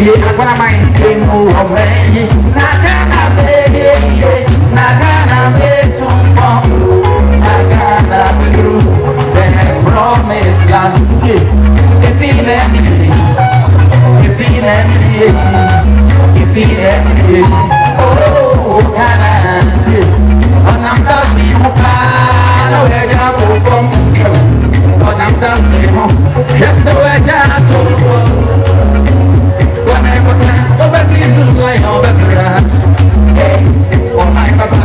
Aku namai Imu Omei Nagana be Tumpong Nagana be Gru The promised land If he let me Oh, Ghana On I'm done me Mukano Where you go from On I'm done me Yes, so where you go from When I go down Over these like over the Hey, oh my baba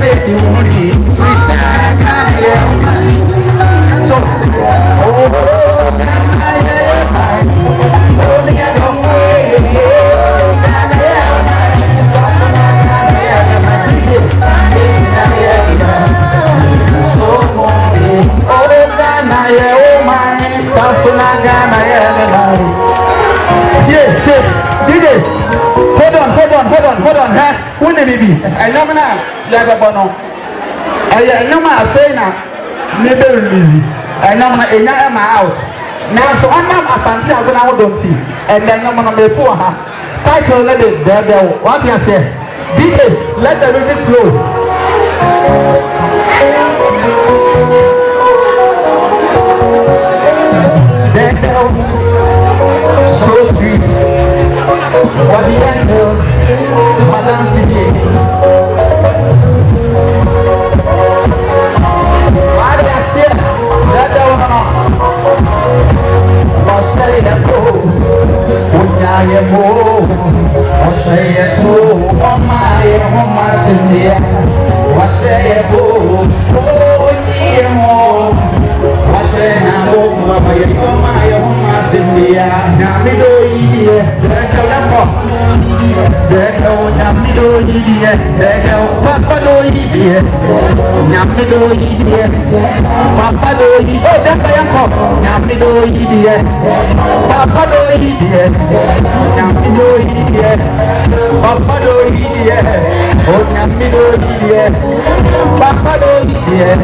baby money We say I can't hear my So, oh, Hold on, huh? Who the baby? I know now. Yaga bono. I know my affair never busy. I know my am out. Now so I'm Asante I'm gonna hold on to. And then I'm gonna be to her. Title let it there. What you say? DJ, let the music flow. So sweet. What the angel, Madame City. What I say, that don't know. Say that go, Unyaya mo, say so, oh my Cynthia. Say bo, oh dear mo. Say now, oh my Cynthia. Now me do it, Papa do it, Papa do it, oh that I am Papa do it, Papa do it, oh Papa do it,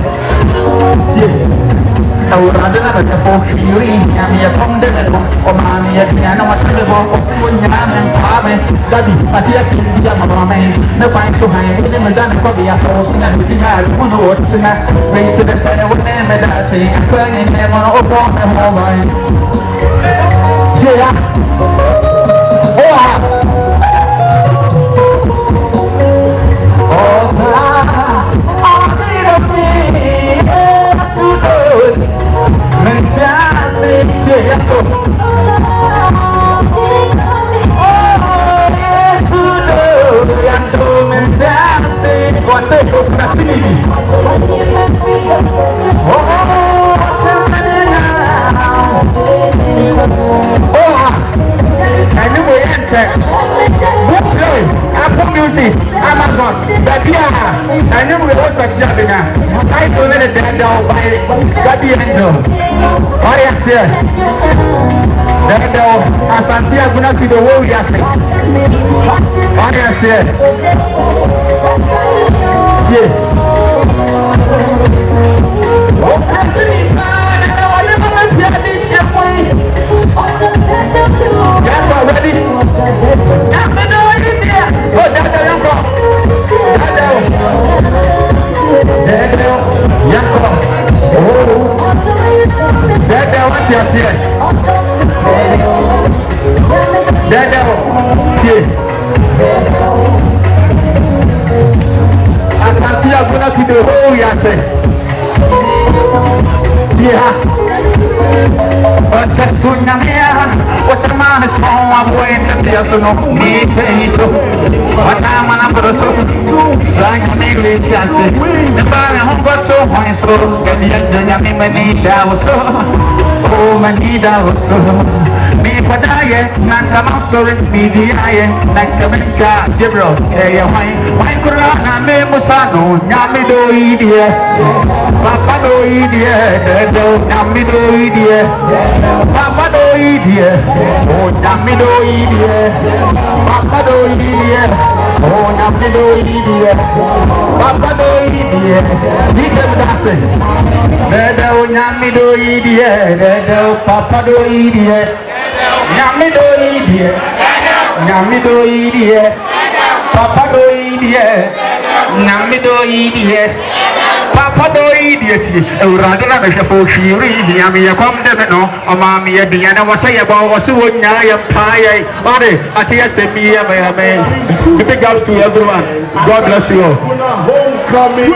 Taurada na berkepo kiri, kami ya pondek itu, omani ya dia nama saya bawa semuanya yang kami, jadi pasti ya sih dia mamai, nepai Tuhan ini mendan kau biasa usna bicara menurut sana, begitu dasarnya warna merah sih, aku ingin memang opong memang, siapa, oh, oh tak, Menjadi jatuh. Oh Yesus yang cuma menjadi. Kuasa kasih ini. Oh sebenarnya. Oh, ini boleh cek. Google, Apple Music, Amazon, Gabia. Ini boleh host saja dengan. Saya cuma ada download by Gabia Angel. Mari asyik. Dan Asante aguna kido wo yase. Mari asyik. Ye. Oh, asli mana wala mana jadi siapa? Ya, ready? Ya, benar ini. Oh, dah yang kau. Dah. Yang kau. Oh. Dada what you say? Dada tie. Asante aguna kido ho ya say. Dia. Ocha sunya mea, ocha mana soa buena dia sono ni hizo. Ocha mana proso, sanya negli chance. Ne para hongo cho hoiso, kalian janya mi manida oso. Oh manida oso. Mi padaye nanga masore mi diaye nanga menka debro. Eh wai kurana me musano nyami do idie. Papa do idie, do nyami do idie. Papa do idie, oh nyami do idie. Papa do idie, oh nyami do idie. Papa do idie, dike bidase. Dede oh nyami do idie, dede oh papa do idie. Nyami do idie. idie Nami do idie Papa do idie Nami do idie Papa do idiot, Uradi na mesha for shiri, Yami come them no, Amami Diana was say about was so Naya Paya, Ode, Atia Semia, man. Big ups to everyone. God bless you all. Homecoming.